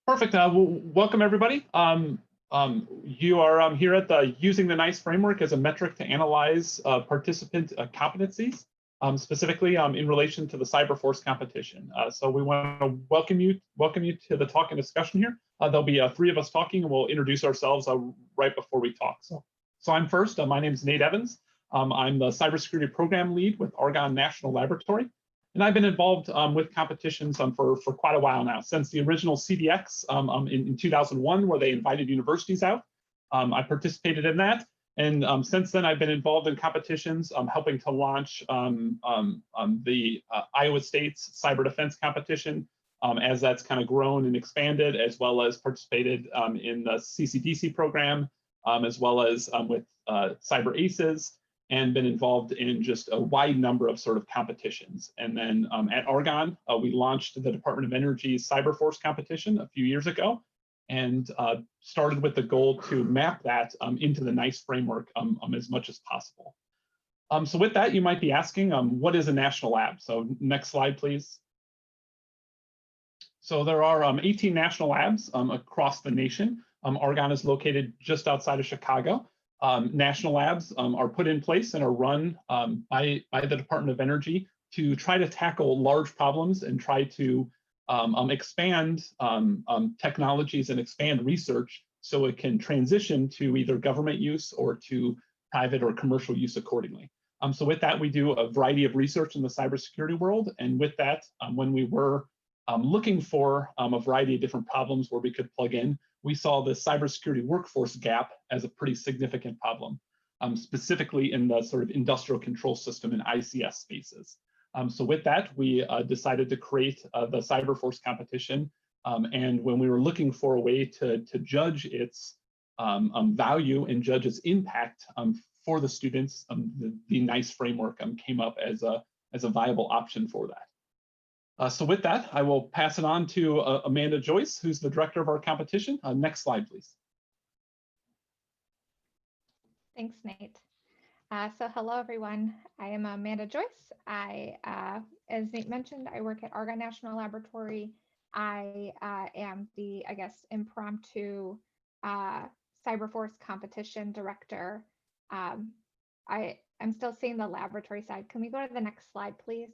Perfect. Welcome, everybody. You are here at the Using the NICE framework as a metric to analyze participant competencies, specifically in relation to the CyberForce competition. So we want to welcome you to the talk and discussion here. There'll be three of us talking, and we'll introduce ourselves right before we talk. So I'm first. My name is Nate Evans. I'm the cybersecurity program lead with Argonne National Laboratory. And I've been involved with competitions for quite a while now, since the original CDX in 2001, where they invited universities out. I participated in that. And since then, I've been involved in competitions, helping to launch the Iowa State's cyber defense competition, as that's kind of grown and expanded, as well as participated in the CCDC program, as well as with Cyber Aces, and been involved in just a wide number of sort of competitions. And then at Argonne, we launched the Department of Energy's CyberForce competition a few years ago, and started with the goal to map that into the NICE framework as much as possible. So with that, you might be asking, what is a national lab? So next slide, please. So there are 18 national labs across the nation. Argonne is located just outside of Chicago. National labs are put in place and are run by the Department of Energy to try to tackle large problems and try to expand technologies and expand research so it can transition to either government use or to private or commercial use accordingly. So with that, we do a variety of research in the cybersecurity world. And with that, when we were looking for a variety of different problems where we could plug in, we saw the cybersecurity workforce gap as a pretty significant problem, specifically in the sort of industrial control system and ICS spaces. So with that, we decided to create the CyberForce competition. And when we were looking for a way to judge its value and judge its impact for the students, the NICE framework came up as a viable option for that. So with that, I will pass it on to Amanda Joyce, who's the director of our competition. Next slide, please. Thanks, Nate. So hello, everyone. I am Amanda Joyce. As Nate mentioned, I work at Argonne National Laboratory. I am the, impromptu CyberForce competition director. I'm still seeing the laboratory side. Can we go to the next slide, please?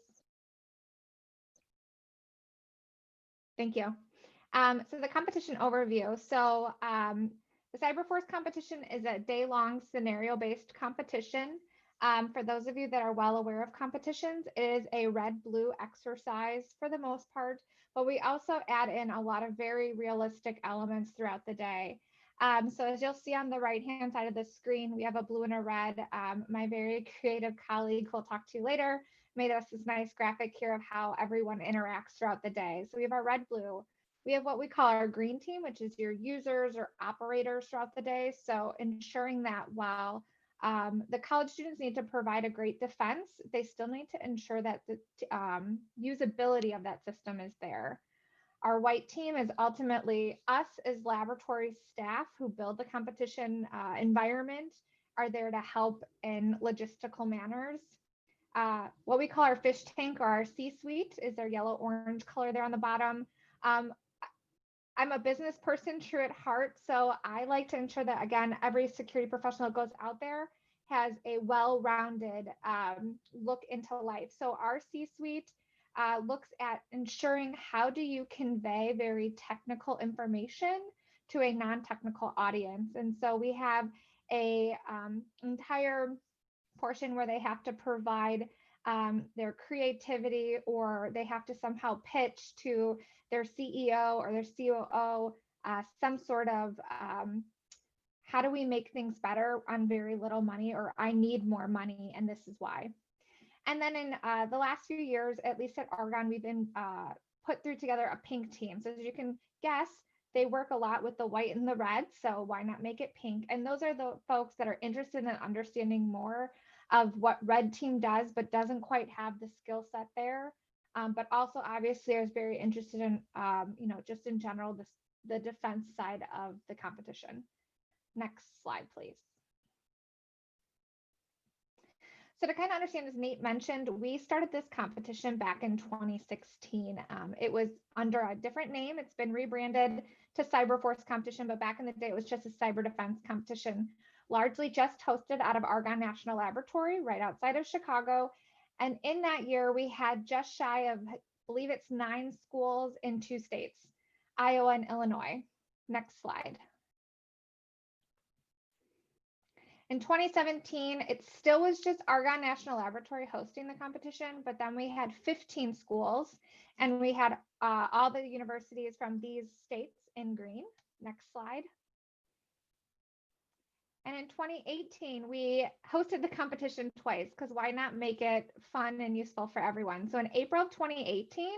Thank you. So the competition overview. So the CyberForce competition is a day-long scenario-based competition. For those of you that are well aware of competitions, it is a red-blue exercise for the most part, but we also add in a lot of very realistic elements throughout the day. So as you'll see on the right-hand side of the screen, we have a blue and a red. My very creative colleague, who we'll talk to later, made us this nice graphic here of how everyone interacts throughout the day. So we have our red, blue. We have what we call our green team, which is your users or operators throughout the day. So ensuring that while the college students need to provide a great defense, they still need to ensure that the usability of that system is there. Our white team is ultimately us as laboratory staff who build the competition environment, are there to help in logistical manners. What we call our fish tank or our C-suite is their yellow-orange color there on the bottom. I'm a business person true at heart, so I like to ensure that, again, every security professional that goes out there has a well-rounded look into life. So our C-suite looks at ensuring how do you convey very technical information to a non-technical audience. And so we have a entire portion where they have to provide their creativity, or they have to somehow pitch to their CEO or their COO some sort of how do we make things better on very little money, or I need more money and this is why. And then in the last few years, at least at Argonne, we've been put through together a pink team. So as you can guess, they work a lot with the white and the red, so why not make it pink? And those are the folks that are interested in understanding more of what red team does, but doesn't quite have the skill set there. But also obviously I was very interested in, just in general, the defense side of the competition. Next slide, please. So to kind of understand, as Nate mentioned, we started this competition back in 2016. It was under a different name. It's been rebranded to CyberForce competition, but back in the day, it was just a cyber defense competition, largely just hosted out of Argonne National Laboratory right outside of Chicago. And in that year, we had just shy of, I believe it's 9 schools in 2 states, Iowa and Illinois. Next slide. In 2017, it still was just Argonne National Laboratory hosting the competition, but then we had 15 schools and we had all the universities from these states in green. Next slide. And in 2018, we hosted the competition twice because why not make it fun and useful for everyone? So in April of 2018,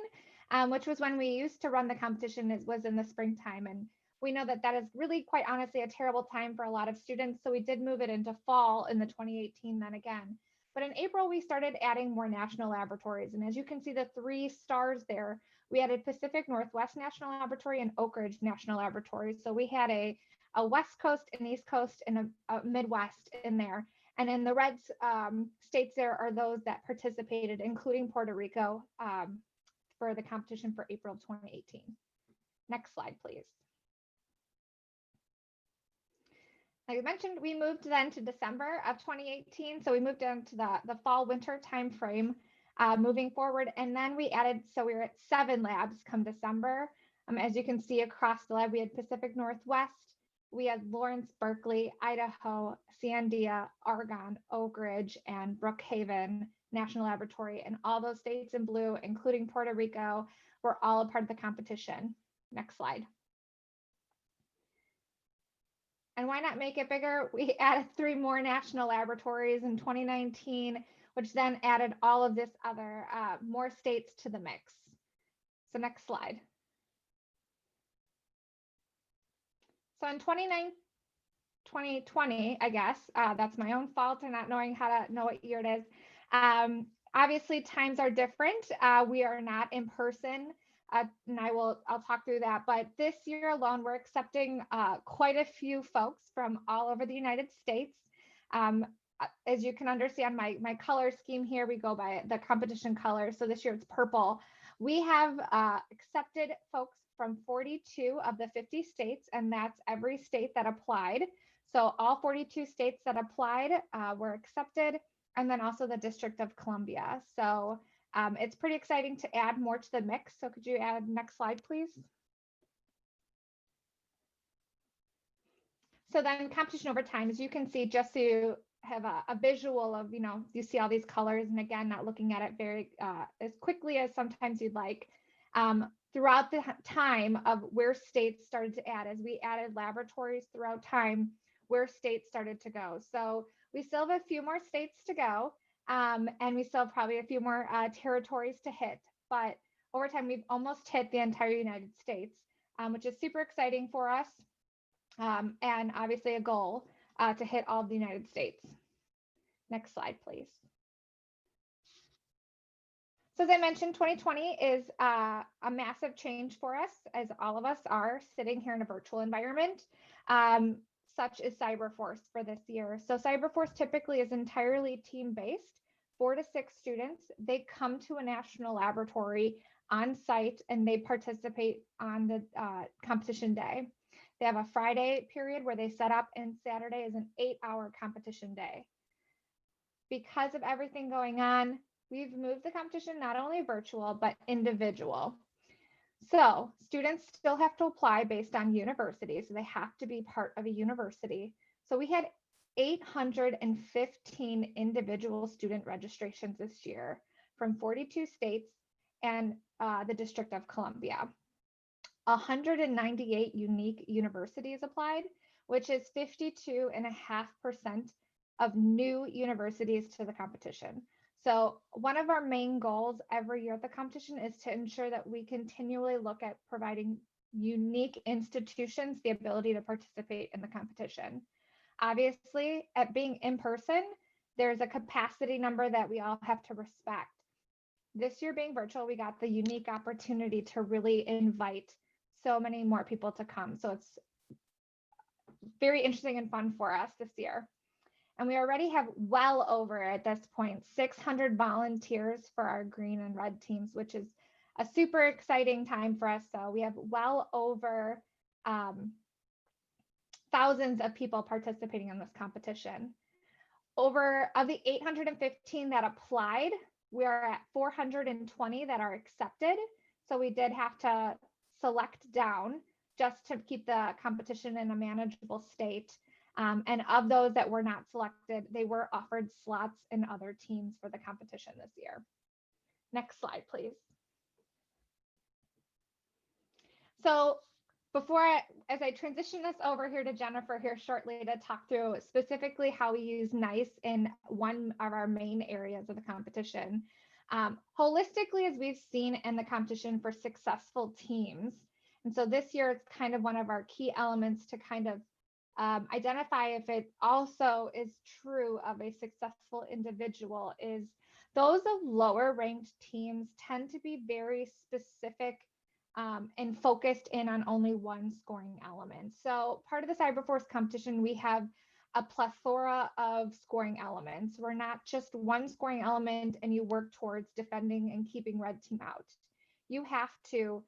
which was when we used to run the competition, it was in the springtime. And we know that that is really, quite honestly, a terrible time for a lot of students. So we did move it into fall in the 2018 then again. But in April, we started adding more national laboratories. And as you can see, the 3 stars there, we added Pacific Northwest National Laboratory and Oak Ridge National Laboratory. So we had a West Coast, an East Coast, and a Midwest in there. And in the red states there are those that participated, including Puerto Rico, for the competition for April of 2018. Next slide, please. Like I mentioned, we moved then to December of 2018. So we moved into the fall winter timeframe moving forward. And then we added, so we were at 7 labs come December. As you can see across the lab, we had Pacific Northwest, we had Lawrence, Berkeley, Idaho, Sandia, Argonne, Oak Ridge, and Brookhaven National Laboratory. And all those states in blue, including Puerto Rico, were all a part of the competition. Next slide. And why not make it bigger? We added 3 more national laboratories in 2019, which then added all of this other more states to the mix. So next slide. So in 2020, I guess, that's my own fault for not knowing how to know what year it is. Obviously, times are different. We are not in person. And I'll talk through that. But this year alone, we're accepting quite a few folks from all over the United States. As you can understand, my color scheme here, we go by the competition color. So this year it's purple. We have accepted folks from 42 of the 50 states, and that's every state that applied. So all 42 states that applied were accepted, and then also the District of Columbia. So it's pretty exciting to add more to the mix. So could you add next slide, please? So then competition over time, as you can see, just so you have a visual of, you see all these colors, and again, not looking at it very as quickly as sometimes you'd like. Throughout the time of where states started to add, as we added laboratories throughout time, where states started to go. So we still have a few more states to go. And we still have probably a few more territories to hit, but over time we've almost hit the entire United States, which is super exciting for us, and obviously a goal to hit all of the United States. Next slide, please. So as I mentioned, 2020 is a massive change for us, as all of us are sitting here in a virtual environment. Such is CyberForce for this year. So CyberForce typically is entirely team-based, 4 to 6 students. They come to a national laboratory on site and they participate on the competition day. They have a Friday period where they set up, and Saturday is an 8-hour competition day. Because of everything going on, we've moved the competition not only virtual, but individual. So students still have to apply based on university. So they have to be part of a university. So we had 815 individual student registrations this year from 42 states and the District of Columbia. 198 unique universities applied, which is 52.5% of new universities to the competition. So one of our main goals every year at the competition is to ensure that we continually look at providing unique institutions the ability to participate in the competition. Obviously, at being in person, there's a capacity number that we all have to respect. This year being virtual, we got the unique opportunity to really invite so many more people to come. So it's very interesting and fun for us this year. And we already have well over, at this point, 600 volunteers for our green and red teams, which is a super exciting time for us. So we have well over thousands of people participating in this competition. Over of the 815 that applied, we are at 420 that are accepted. So we did have to select down just to keep the competition in a manageable state. And of those that were not selected, they were offered slots in other teams for the competition this year. Next slide, please. So as I transition this over here to Jennifer here shortly to talk through specifically how we use NICE in one of our main areas of the competition. Holistically, as we've seen in the competition for successful teams, and so this year it's kind of one of our key elements to kind of identify if it also is true of a successful individual, is those of lower ranked teams tend to be very specific and focused in on only one scoring element. So part of the CyberForce competition, we have a plethora of scoring elements. We're not just one scoring element and you work towards defending and keeping red team out. You have to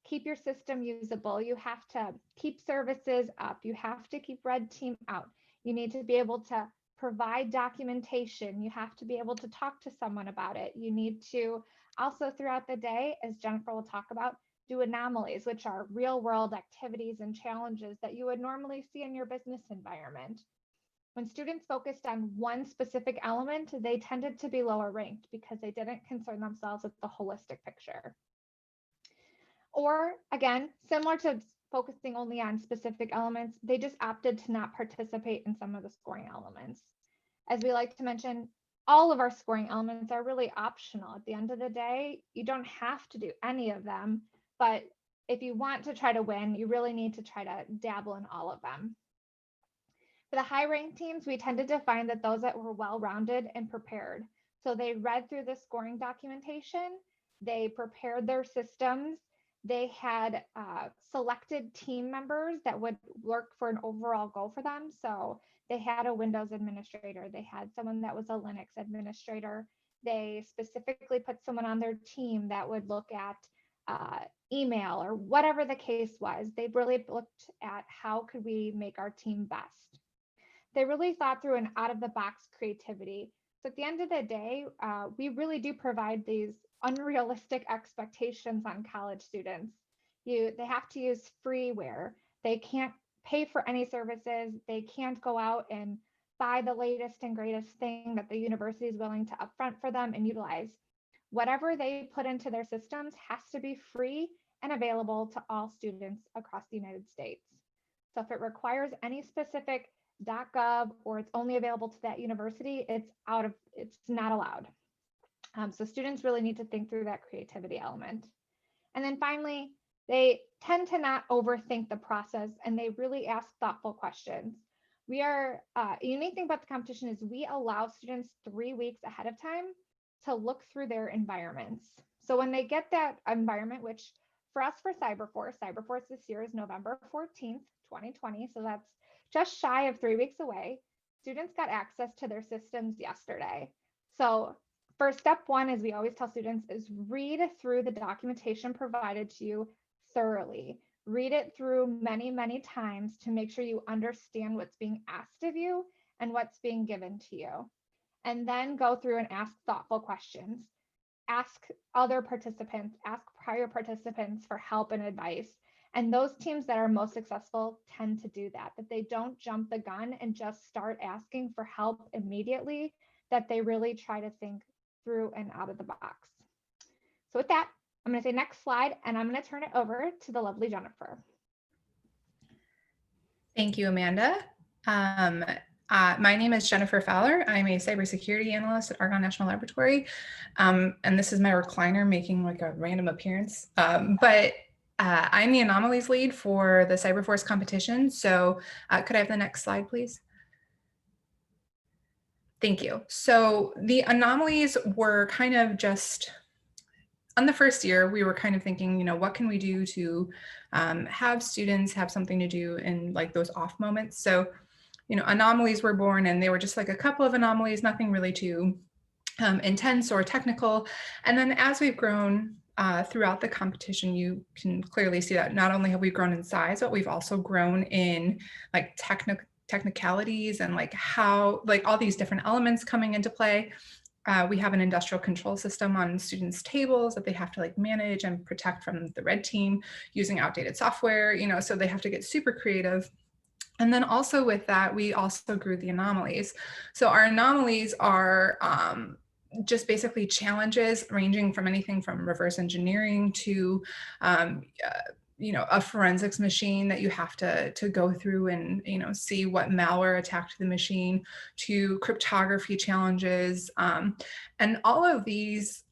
keep your system usable. You have to keep services up. You have to keep red team out. You need to be able to provide documentation. You have to be able to talk to someone about it. You need to also throughout the day, as Jennifer will talk about, do anomalies, which are real world activities and challenges that you would normally see in your business environment. When students focused on one specific element, they tended to be lower ranked because they didn't concern themselves with the holistic picture. Or again, similar to focusing only on specific elements, they just opted to not participate in some of the scoring elements. As we like to mention, all of our scoring elements are really optional. At the end of the day, you don't have to do any of them, but if you want to try to win, you really need to try to dabble in all of them. For the high ranked teams, we tended to find that those that were well-rounded and prepared. So they read through the scoring documentation, they prepared their systems, they had selected team members that would work for an overall goal for them. So they had a Windows administrator, they had someone that was a Linux administrator, they specifically put someone on their team that would look at email or whatever the case was. They really looked at how could we make our team best. They really thought through an out-of-the-box creativity. So at the end of the day, we really do provide these unrealistic expectations on college students. They have to use freeware. They can't pay for any services. They can't go out and buy the latest and greatest thing that the university is willing to upfront for them and utilize. Whatever they put into their systems has to be free and available to all students across the United States. So if it requires any specific .gov or it's only available to that university, it's not allowed. So students really need to think through that creativity element. And then finally, they tend to not overthink the process and they really ask thoughtful questions. Unique thing about the competition is we allow students 3 weeks ahead of time to look through their environments. So when they get that environment, which for us for CyberForce this year is November 14th, 2020. So that's just shy of 3 weeks away. Students got access to their systems yesterday. So first step one, as we always tell students, is read through the documentation provided to you thoroughly. Read it through many, many times to make sure you understand what's being asked of you and what's being given to you. And then go through and ask thoughtful questions. Ask other participants, ask prior participants for help and advice. And those teams that are most successful tend to do that they don't jump the gun and just start asking for help immediately, that they really try to think through and out of the box. So with that, I'm going to say next slide, and I'm going to turn it over to the lovely Jennifer. Thank you, Amanda. My name is Jennifer Fowler. I'm a cybersecurity analyst at Argonne National Laboratory. And this is my recliner making like a random appearance. I'm the Anomalies lead for the CyberForce competition. So could I have the next slide, please? Thank you. So the Anomalies were kind of just, on the first year, we were kind of thinking, what can we do to have students have something to do in like those off moments? So anomalies were born, and they were just like a couple of anomalies, nothing really too intense or technical. And then as we've grown throughout the competition, you can clearly see that not only have we grown in size, but we've also grown in like technicalities and like how, like all these different elements coming into play. We have an industrial control system on students' tables that they have to like manage and protect from the red team using outdated software, so they have to get super creative. And then also with that, we also grew the anomalies. So our anomalies are just basically challenges ranging from anything from reverse engineering to a forensics machine that you have to go through and see what malware attacked the machine, to cryptography challenges, and all of these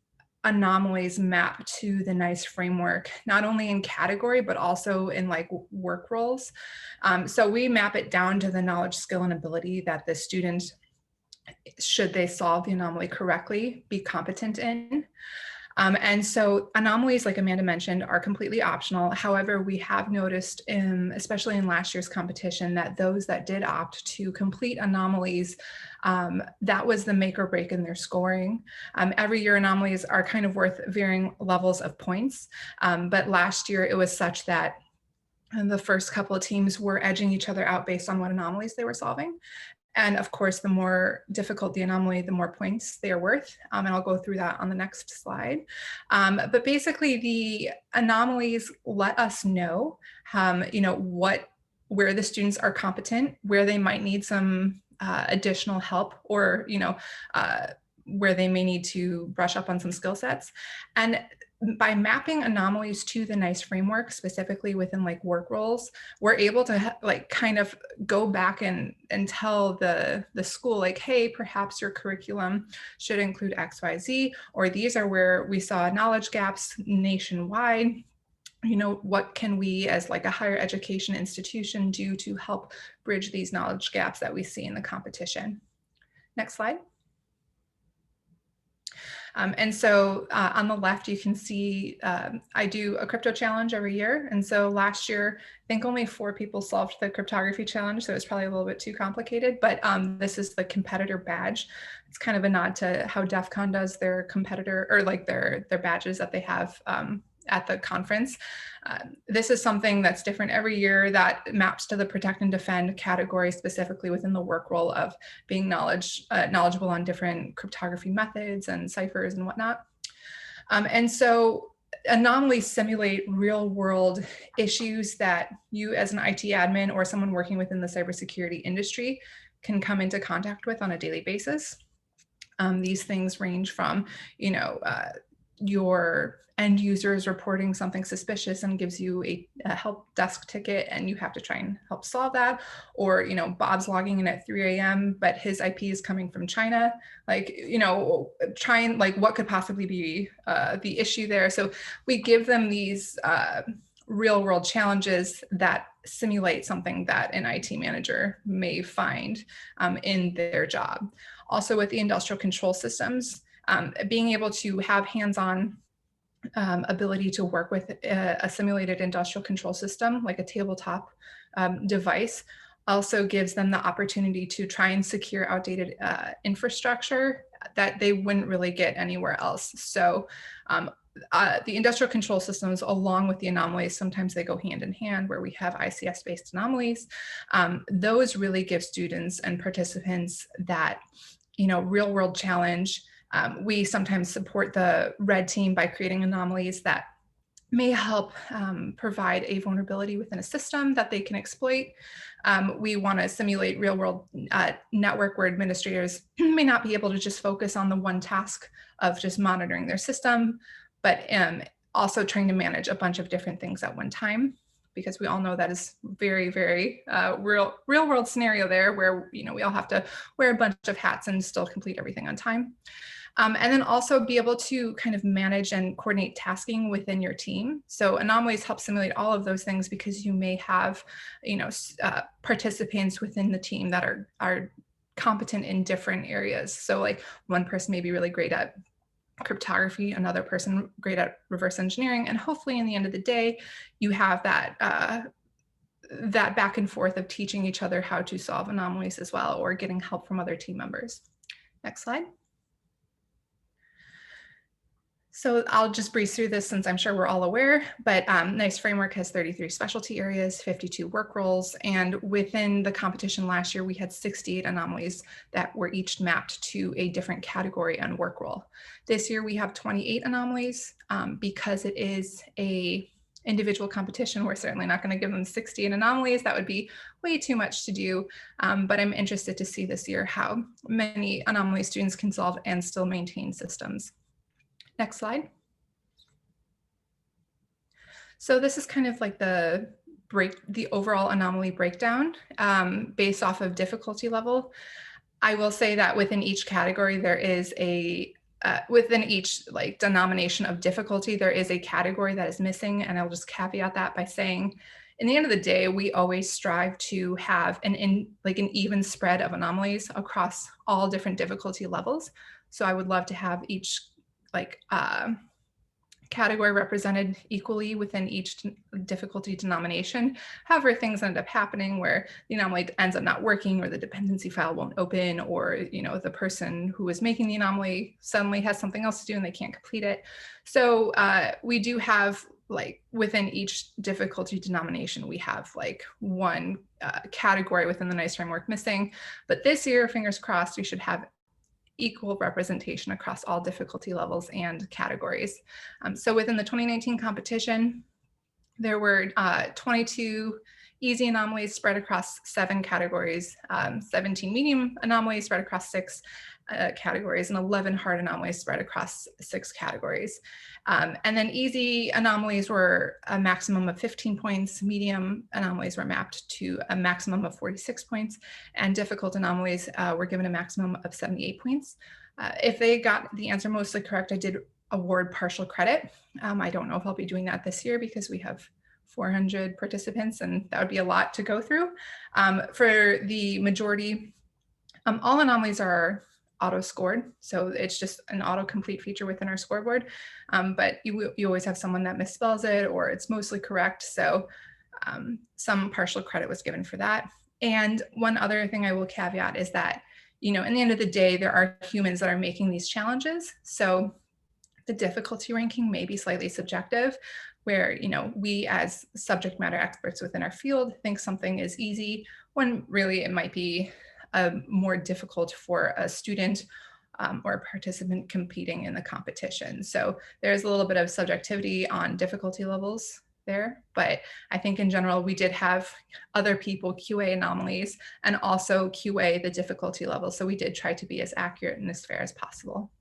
anomalies map to the NICE framework, not only in category but also in like work roles. So we map it down to the knowledge, skill, and ability that the student, should they solve the anomaly correctly, be competent in. And so anomalies, like Amanda mentioned, are completely optional. However, we have noticed, especially in last year's competition, that those that did opt to complete anomalies, that was the make or break in their scoring. Every year anomalies are kind of worth varying levels of points. But last year it was such that the first couple of teams were edging each other out based on what anomalies they were solving. And of course, the more difficult the anomaly, the more points they are worth. And I'll go through that on the next slide. But basically, the anomalies let us know, where the students are competent, where they might need some additional help, or where they may need to brush up on some skill sets. And by mapping anomalies to the NICE framework, specifically within like work roles, we're able to like kind of go back and tell the school, like, hey, perhaps your curriculum should include X, Y, Z, or these are where we saw knowledge gaps nationwide. What can we as like a higher education institution do to help bridge these knowledge gaps that we see in the competition? Next slide. And so on the left, you can see I do a crypto challenge every year. And so last year, I think only 4 people solved the cryptography challenge. So it's probably a little bit too complicated, but this is the competitor badge. It's kind of a nod to how DEF CON does their competitor, or like their badges that they have at the conference. This is something that's different every year that maps to the protect and defend category, specifically within the work role of being knowledgeable on different cryptography methods and ciphers and whatnot. And so anomalies simulate real world issues that you as an IT admin or someone working within the cybersecurity industry can come into contact with on a daily basis. These things range from, your end users reporting something suspicious and gives you a help desk ticket and you have to try and help solve that, or Bob's logging in at 3 a.m. but his IP is coming from China, trying like what could possibly be the issue there. So we give them these real world challenges that simulate something that an IT manager may find in their job. Also with the industrial control systems, being able to have hands-on ability to work with a simulated industrial control system, like a tabletop device, also gives them the opportunity to try and secure outdated infrastructure that they wouldn't really get anywhere else. So the industrial control systems, along with the anomalies, sometimes they go hand in hand, where we have ICS-based anomalies. Those really give students and participants that real world challenge. We sometimes support the red team by creating anomalies that may help provide a vulnerability within a system that they can exploit. We want to simulate real world network where administrators may not be able to just focus on the one task of just monitoring their system, but also trying to manage a bunch of different things at one time, because we all know that is very, very real world scenario there, where we all have to wear a bunch of hats and still complete everything on time. And then also be able to kind of manage and coordinate tasking within your team. So anomalies help simulate all of those things, because you may have participants within the team that are competent in different areas. So like one person may be really great at cryptography, another person great at reverse engineering, and hopefully in the end of the day, you have that that back and forth of teaching each other how to solve anomalies as well, or getting help from other team members. Next slide. So I'll just breeze through this since I'm sure we're all aware, but NICE framework has 33 specialty areas, 52 work roles, and within the competition last year, we had 68 anomalies that were each mapped to a different category and work role. This year we have 28 anomalies. Because it is a individual competition, we're certainly not going to give them 68 anomalies. That would be way too much to do, but I'm interested to see this year how many anomaly students can solve and still maintain systems. Next slide. So this is kind of like the overall anomaly breakdown based off of difficulty level. I will say that within each category, there is a, within each like denomination of difficulty, there is a category that is missing. And I'll just caveat that by saying, in the end of the day, we always strive to have an even spread of anomalies across all different difficulty levels. So I would love to have each category represented equally within each difficulty denomination. However, things end up happening where the anomaly ends up not working, or the dependency file won't open, or the person who is making the anomaly suddenly has something else to do and they can't complete it. So we do have within each difficulty denomination, we have one category within the NICE framework missing. But this year, fingers crossed, we should have equal representation across all difficulty levels and categories. So within the 2019 competition, there were 22 easy anomalies spread across 7 categories, 17 medium anomalies spread across 6 categories, and 11 hard anomalies spread across 6 categories. And then easy anomalies were a maximum of 15 points, medium anomalies were mapped to a maximum of 46 points, and difficult anomalies were given a maximum of 78 points. If they got the answer mostly correct, I did award partial credit. I don't know if I'll be doing that this year because we have 400 participants and that would be a lot to go through. For the majority, all anomalies are auto scored. So it's just an autocomplete feature within our scoreboard. But you always have someone that misspells it or it's mostly correct. So some partial credit was given for that. And one other thing I will caveat is that, in the end of the day, there are humans that are making these challenges. So the difficulty ranking may be slightly subjective, where we as subject matter experts within our field think something is easy when really it might be more difficult for a student or a participant competing in the competition. So there's a little bit of subjectivity on difficulty levels there, but I think in general we did have other people QA anomalies and also QA the difficulty level. So we did try to be as accurate and as fair as possible.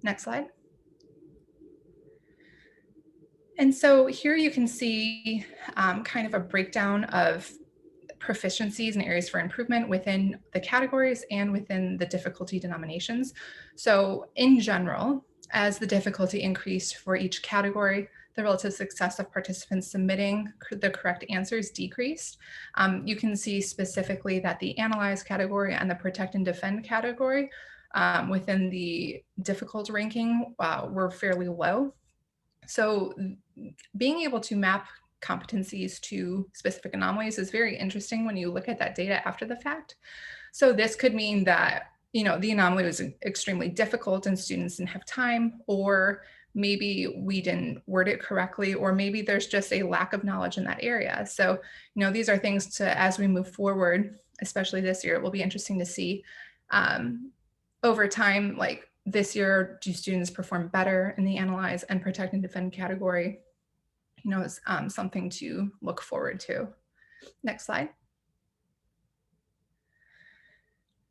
Next slide. And so here you can see kind of a breakdown of proficiencies and areas for improvement within the categories and within the difficulty denominations. So in general, as the difficulty increased for each category, the relative success of participants submitting the correct answers decreased. You can see specifically that the analyze category and the protect and defend category within the difficult ranking were fairly low. So being able to map competencies to specific anomalies is very interesting when you look at that data after the fact. So this could mean that, the anomaly was extremely difficult and students didn't have time, or maybe we didn't word it correctly, or maybe there's just a lack of knowledge in that area. So, these are things to, as we move forward, especially this year, it will be interesting to see over time, like this year, do students perform better in the analyze and protect and defend category? Is something to look forward to. Next slide.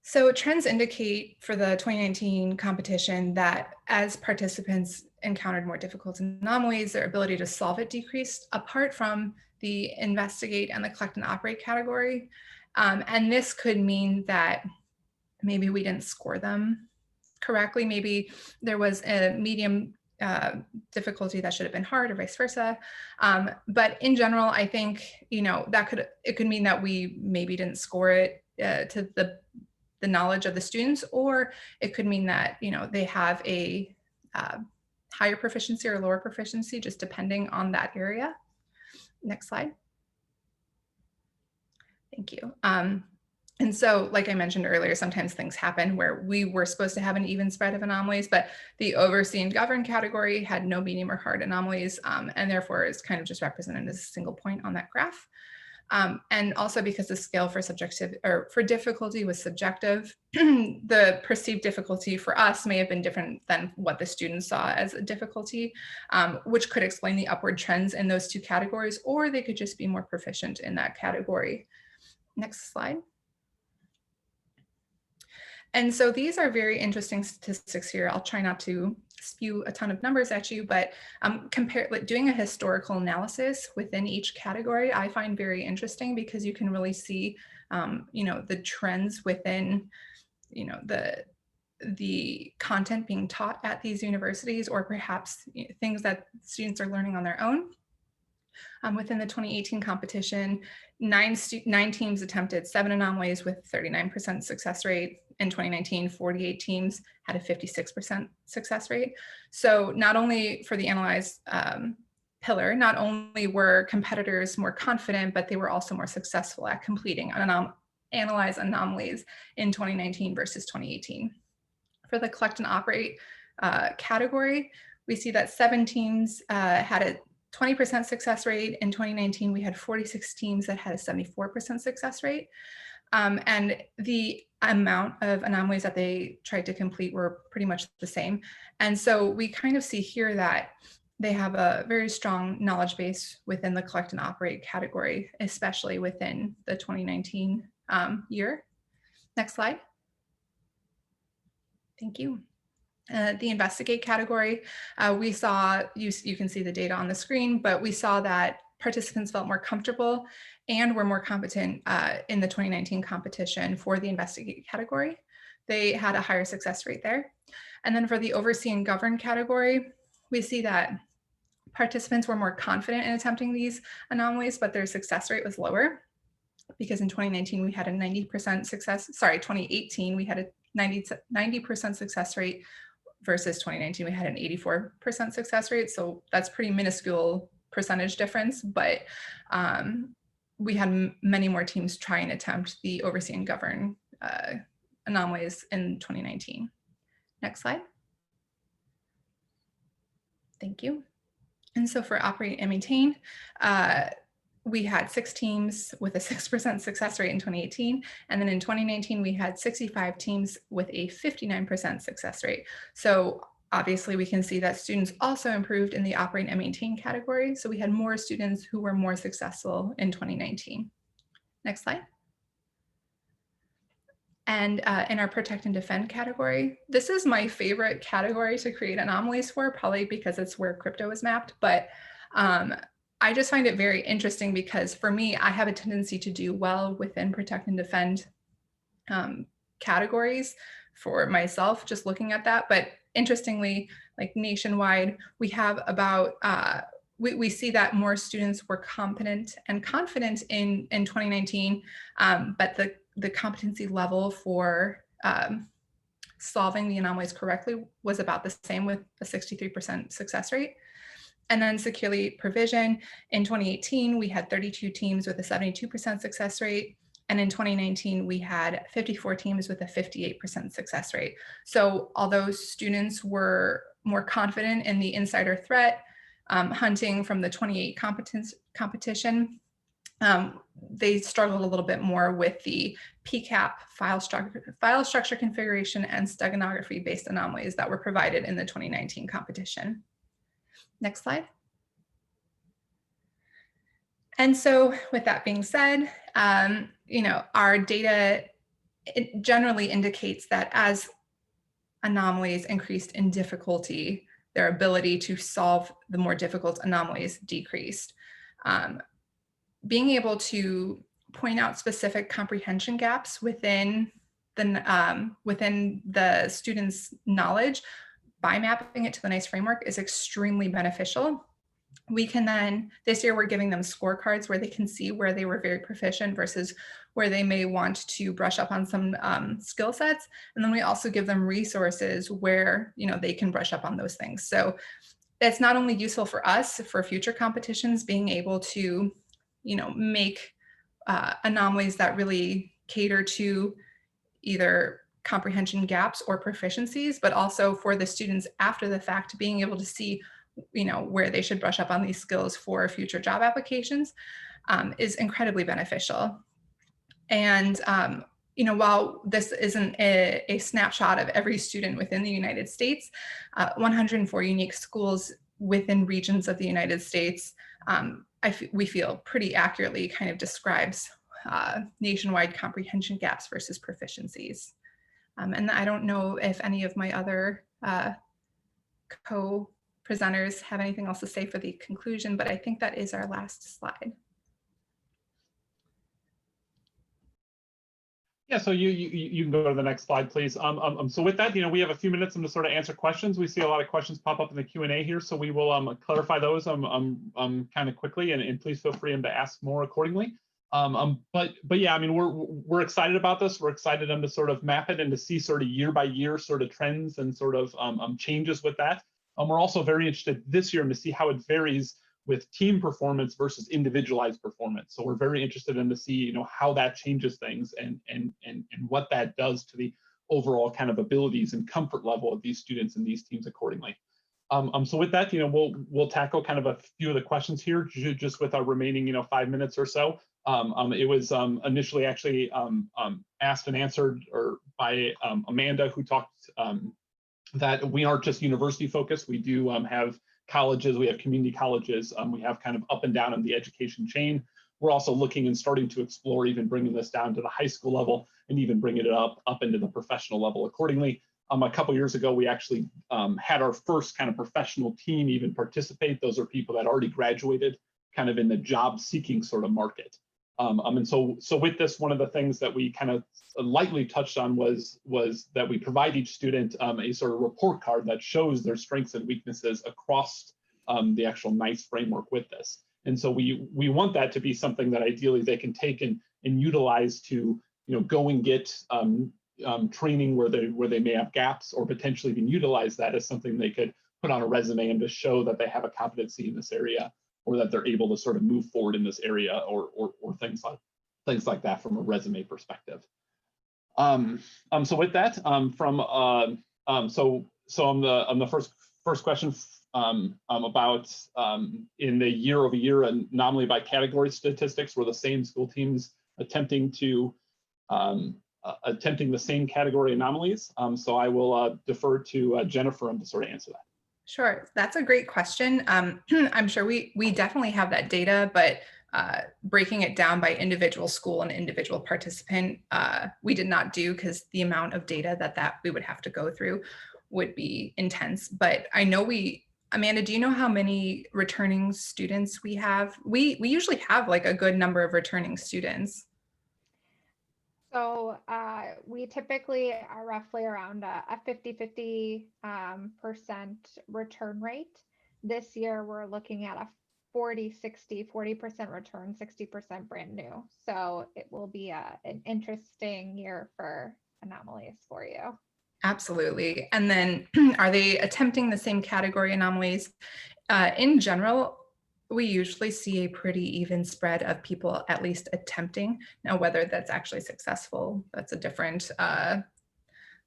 So trends indicate for the 2019 competition that as participants encountered more difficult anomalies, their ability to solve it decreased, apart from the investigate and the collect and operate category. And this could mean that maybe we didn't score them correctly. Maybe there was a medium difficulty that should have been hard, or vice versa. But in general, I think, it could mean that we maybe didn't score it to the knowledge of the students, or it could mean that, they have a higher proficiency or lower proficiency, just depending on that area. Next slide. Thank you. And so, like I mentioned earlier, sometimes things happen where we were supposed to have an even spread of anomalies, but the oversee and govern category had no medium or hard anomalies, and therefore is kind of just represented as a single point on that graph. And also because the scale for for difficulty was subjective, the perceived difficulty for us may have been different than what the students saw as a difficulty, which could explain the upward trends in those two categories, or they could just be more proficient in that category. Next slide. And so these are very interesting statistics here. I'll try not to spew a ton of numbers at you, but doing a historical analysis within each category, I find very interesting because you can really see, the trends within, the content being taught at these universities, or perhaps things that students are learning on their own. Within the 2018 competition, nine teams attempted 7 anomalies with 39% success rate. In 2019, 48 teams had a 56% success rate. So not only for the analyze pillar, not only were competitors more confident, but they were also more successful at completing analyze anomalies in 2019 versus 2018. For the collect and operate category, we see that 7 teams had a 20% success rate. In 2019, we had 46 teams that had a 74% success rate. And the amount of anomalies that they tried to complete were pretty much the same. And so we kind of see here that they have a very strong knowledge base within the collect and operate category, especially within the 2019 year. Next slide. Thank you. The investigate category, we saw, you can see the data on the screen, but we saw that participants felt more comfortable and were more competent in the 2019 competition for the investigate category. They had a higher success rate there. And then for the oversee and govern category, we see that participants were more confident in attempting these anomalies, but their success rate was lower because in 2019 we had a 90% success, 2018 we had a 90% success rate versus 2019 we had an 84% success rate. So that's pretty minuscule percentage difference, but we had many more teams try and attempt the oversee and govern anomalies in 2019. Next slide. Thank you. And so for operate and maintain, we had 6 teams with a 6% success rate in 2018. And then in 2019, we had 65 teams with a 59% success rate. So obviously we can see that students also improved in the operate and maintain category. So we had more students who were more successful in 2019. Next slide. And in our protect and defend category, this is my favorite category to create anomalies for, probably because it's where crypto is mapped. But I just find it very interesting because for me, I have a tendency to do well within protect and defend categories for myself, just looking at that. But interestingly, like nationwide, we have about, we see that more students were competent and confident in 2019, but the competency level for solving the anomalies correctly was about the same, with a 63% success rate. And then securely provision, in 2018, we had 32 teams with a 72% success rate. And in 2019, we had 54 teams with a 58% success rate. So although students were more confident in the insider threat hunting from the 28 competition, they struggled a little bit more with the PCAP file structure configuration and steganography based anomalies that were provided in the 2019 competition. Next slide. And so with that being said, our data generally indicates that as anomalies increased in difficulty, their ability to solve the more difficult anomalies decreased. Being able to point out specific comprehension gaps within the student's knowledge by mapping it to the NICE framework is extremely beneficial. We can then, this year we're giving them scorecards where they can see where they were very proficient versus where they may want to brush up on some skill sets. And then we also give them resources where they can brush up on those things. So it's not only useful for us for future competitions, being able to make anomalies that really cater to either comprehension gaps or proficiencies, but also for the students after the fact, being able to see, where they should brush up on these skills for future job applications is incredibly beneficial. And, while this isn't a snapshot of every student within the United States, 104 unique schools within regions of the United States, we feel pretty accurately kind of describes nationwide comprehension gaps versus proficiencies. And I don't know if any of my other co-presenters have anything else to say for the conclusion, but I think that is our last slide. Yeah, so you can go to the next slide, please. So with that, we have a few minutes to sort of answer questions. We see a lot of questions pop up in the Q&A here, so we will clarify those kind of quickly, and please feel free to ask more accordingly. But yeah, we're excited about this. We're excited to sort of map it and to see sort of year by year sort of trends and sort of changes with that. We're also very interested this year to see how it varies with team performance versus individualized performance. So we're very interested in to see, how that changes things and what that does to the overall kind of abilities and comfort level of these students and these teams accordingly. So with that, we'll tackle kind of a few of the questions here just with our remaining, 5 minutes or so. It was initially actually asked and answered by Amanda, who talked that we aren't just university focused. We do have colleges, we have community colleges, we have kind of up and down in the education chain. We're also looking and starting to explore even bringing this down to the high school level and even bringing it up into the professional level accordingly. A couple years ago, we actually had our first kind of professional team even participate. Those are people that already graduated kind of in the job seeking sort of market. And so with this, one of the things that we kind of lightly touched on was that we provide each student a sort of report card that shows their strengths and weaknesses across the actual NICE framework with this. And so we want that to be something that ideally they can take and utilize to go and get training where they may have gaps, or potentially even utilize that as something they could put on a resume and to show that they have a competency in this area, or that they're able to sort of move forward in this area, or things like that from a resume perspective. So with that, so on the first question about in the year-over-year anomaly by category statistics, were the same school teams attempting the same category anomalies? So I will defer to Jennifer to sort of answer that. Sure, that's a great question. I'm sure we definitely have that data, but breaking it down by individual school and individual participant, we did not do, because the amount of data that we would have to go through would be intense. But I know Amanda, do you know how many returning students we have? We usually have like a good number of returning students. So we typically are roughly around a 50-50% return rate. This year, we're looking at a 40-60, 40% return, 60% brand new. So it will be an interesting year for anomalies for you. Absolutely. And then are they attempting the same category anomalies? In general, we usually see a pretty even spread of people at least attempting. Now, whether that's actually successful, that's a different kind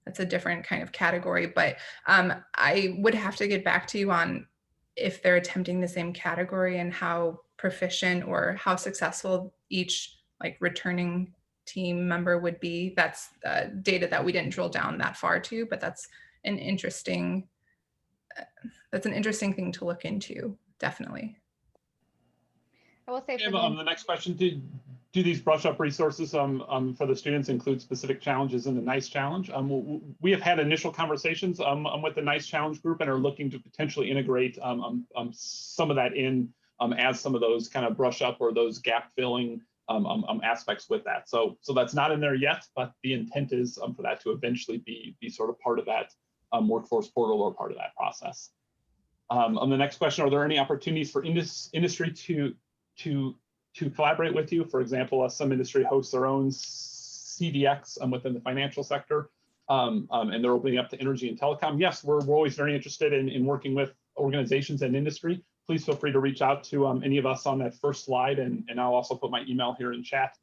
of category. But I would have to get back to you on if they're attempting the same category and how proficient or how successful each returning team member would be. That's data that we didn't drill down that far to, but that's an interesting thing to look into, definitely. I will say for the next question, do these brush up resources for the students include specific challenges in the NICE challenge? We have had initial conversations with the NICE challenge group and are looking to potentially integrate some of that in as some of those kind of brush up or those gap filling aspects with that. So that's not in there yet, but the intent is for that to eventually be sort of part of that workforce portal or part of that process. On the next question, are there any opportunities for industry to collaborate with you? For example, some industry hosts their own CDX within the financial sector, and they're opening up to energy and telecom. Yes, we're always very interested in working with organizations and industry. Please feel free to reach out to any of us on that first slide, and I'll also put my email here in chat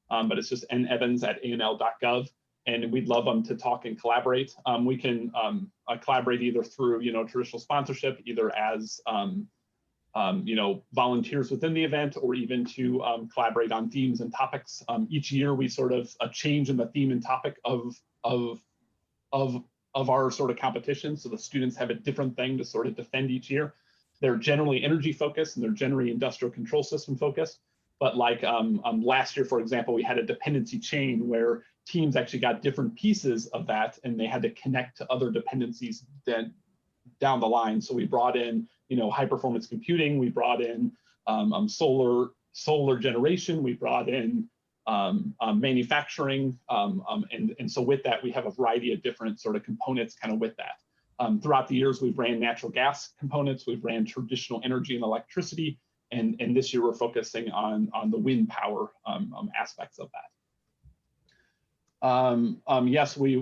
but it's just nevans@anl.gov. And we'd love them to talk and collaborate. We can collaborate either through, traditional sponsorship, either as, volunteers within the event, or even to collaborate on themes and topics. Each year, we sort of change in the theme and topic of our sort of competition. So the students have a different thing to sort of defend each year. They're generally energy focused and they're generally industrial control system focused. But like last year, for example, we had a dependency chain where teams actually got different pieces of that and they had to connect to other dependencies then down the line. So we brought in, high performance computing, we brought in solar generation, we brought in manufacturing. And so with that, we have a variety of different sort of components kind of with that. Throughout the years, we've ran natural gas components, we've ran traditional energy and electricity, and this year we're focusing on the wind power aspects of that. Yes, we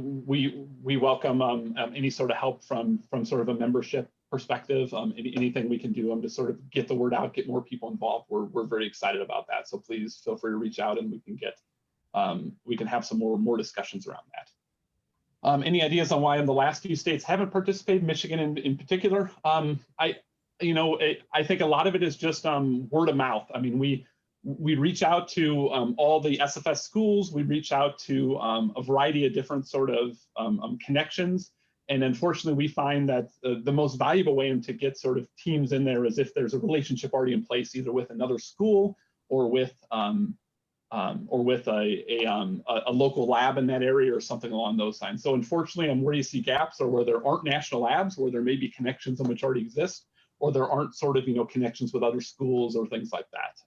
welcome any sort of help from sort of a membership perspective. Anything we can do to sort of get the word out, get more people involved. We're very excited about that. So please feel free to reach out and we can have some more discussions around that. Any ideas on why in the last few states haven't participated, Michigan in particular? I think a lot of it is just word of mouth. I mean, we reach out to all the SFS schools, we reach out to a variety of different sort of connections. And unfortunately, we find that the most valuable way to get sort of teams in there is if there's a relationship already in place, either with another school or with a local lab in that area or something along those lines. So unfortunately, where you see gaps are where there aren't national labs, where there may be connections in which already exist, or there aren't sort of connections with other schools or things like that.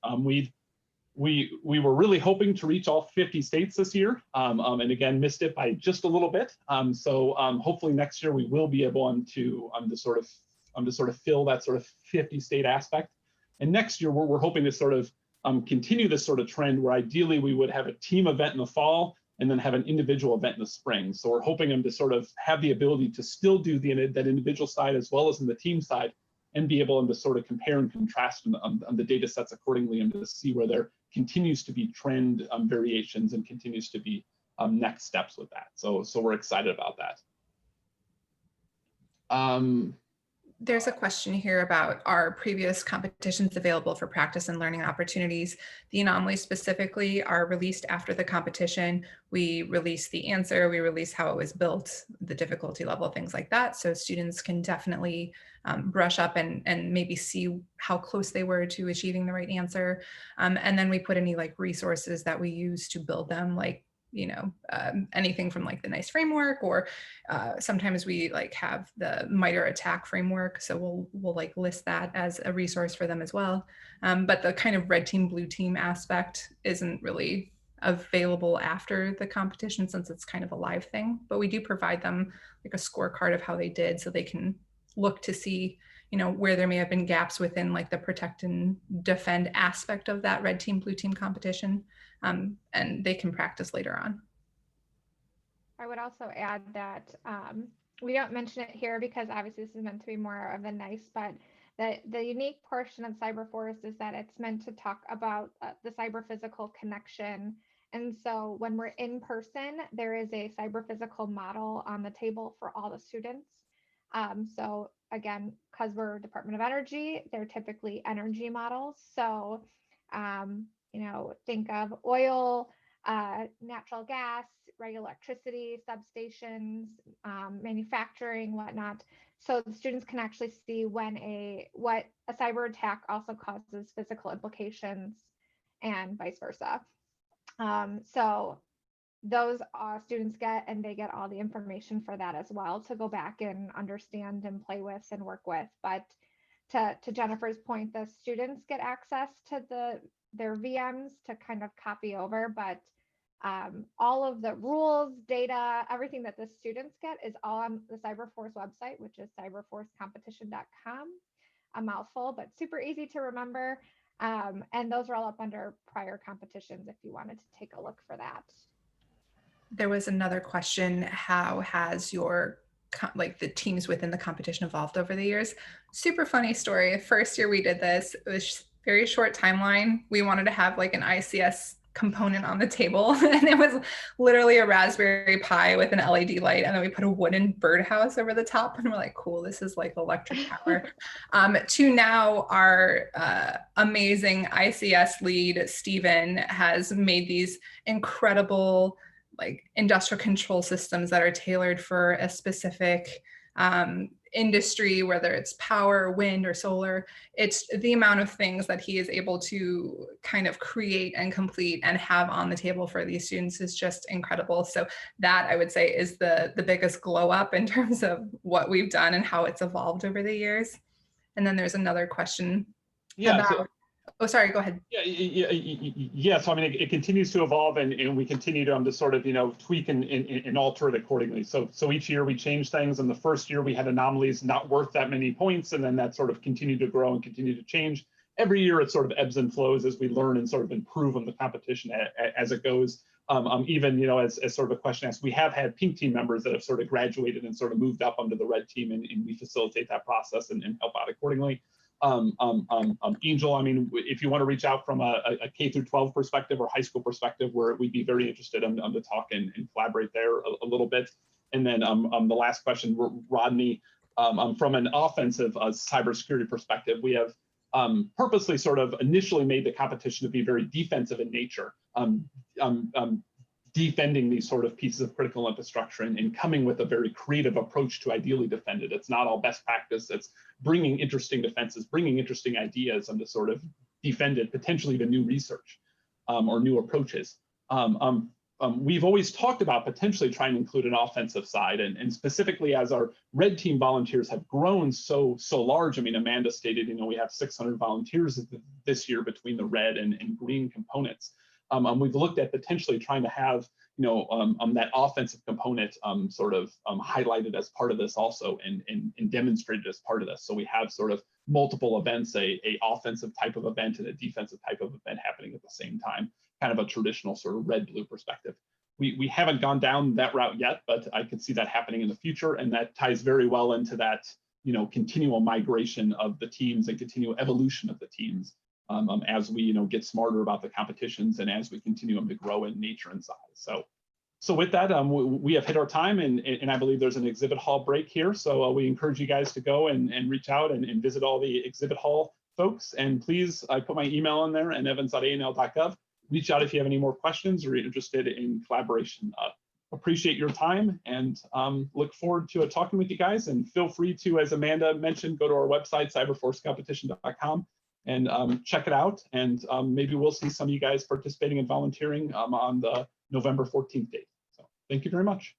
We were really hoping to reach all 50 states this year, and again missed it by just a little bit. So hopefully next year we will be able to sort of fill that sort of 50 state aspect. And next year we're hoping to sort of continue this sort of trend where ideally we would have a team event in the fall and then have an individual event in the spring. So we're hoping them to sort of have the ability to still do that individual side as well as in the team side, and be able to sort of compare and contrast on the data sets accordingly and to see where there continues to be trend variations and continues to be next steps with that. So we're excited about that. There's a question here about our previous competitions available for practice and learning opportunities. The anomalies specifically are released after the competition. We release the answer, we release how it was built, the difficulty level, things like that. So students can definitely brush up and maybe see how close they were to achieving the right answer. And then we put any like resources that we use to build them, like anything from like the NICE framework, or sometimes we like have the MITRE attack framework. So we'll like list that as a resource for them as well. But the kind of red team, blue team aspect isn't really available after the competition since it's kind of a live thing, but we do provide them like a scorecard of how they did so they can look to see, where there may have been gaps within like the protect and defend aspect of that red team, blue team competition. And they can practice later on. I would also add that we don't mention it here because obviously this is meant to be more of a NICE, but the unique portion of CyberForce is that it's meant to talk about the cyber-physical connection. And so when we're in person, there is a cyber-physical model on the table for all the students. So again, because we're Department of Energy, they're typically energy models. So think of oil, natural gas, regular electricity, substations, manufacturing, whatnot. So the students can actually see what a cyber attack also causes physical implications and vice versa. So those students get, and they get all the information for that as well to go back and understand and play with and work with. But to Jennifer's point, the students get access to their VMs to kind of copy over, but all of the rules, data, everything that the students get is all on the CyberForce website, which is cyberforcecompetition.com. A mouthful, but super easy to remember. And those are all up under prior competitions if you wanted to take a look for that. There was another question, how has your the teams within the competition evolved over the years? Super funny story. First year we did this, it was very short timeline. We wanted to have like an ICS component on the table, and it was literally a Raspberry Pi with an LED light, and then we put a wooden birdhouse over the top, and we're like, cool, this is like electric power. To now our amazing ICS lead, Steven, has made these incredible like industrial control systems that are tailored for a specific industry, whether it's power, wind, or solar. It's the amount of things that he is able to kind of create and complete and have on the table for these students is just incredible. So that, I would say, is the biggest glow up in terms of what we've done and how it's evolved over the years. And then there's another question about, oh, sorry, go ahead. Yeah. So I mean, it continues to evolve, and we continue to sort of tweak and alter it accordingly. So each year we change things. And the first year we had anomalies not worth that many points, and then that sort of continued to grow and continue to change. Every year it sort of ebbs and flows as we learn and sort of improve on the competition as it goes. Even as sort of a question asked, we have had pink team members that have sort of graduated and sort of moved up onto the red team, and we facilitate that process and help out accordingly. Angel, I mean, if you want to reach out from a K through 12 perspective or high school perspective, where we'd be very interested to talk and collaborate there a little bit. And then the last question, Rodney, from an offensive cybersecurity perspective, we have purposely sort of initially made the competition to be very defensive in nature, defending these sort of pieces of critical infrastructure and coming with a very creative approach to ideally defend it. It's not all best practice. It's bringing interesting defenses, bringing interesting ideas to sort of defend it, potentially even new research or new approaches. We've always talked about potentially trying to include an offensive side, and specifically as our red team volunteers have grown so large. I mean, Amanda stated, we have 600 volunteers this year between the red and green components. We've looked at potentially trying to have, that offensive component sort of highlighted as part of this also, and demonstrated as part of this. So we have sort of multiple events, a offensive type of event and a defensive type of event happening at the same time, kind of a traditional sort of red-blue perspective. We haven't gone down that route yet, but I could see that happening in the future, and that ties very well into that, continual migration of the teams and continual evolution of the teams. As we get smarter about the competitions and as we continue them to grow in nature and size. So with that, we have hit our time, and I believe there's an exhibit hall break here. So we encourage you guys to go and reach out and visit all the exhibit hall folks. And please, I put my email in there, and evans@anl.gov. Reach out if you have any more questions or you're interested in collaboration. Appreciate your time, and look forward to talking with you guys. And feel free to, as Amanda mentioned, go to our website, cyberforcecompetition.com. and check it out. And maybe we'll see some of you guys participating and volunteering on the November 14th date. So thank you very much.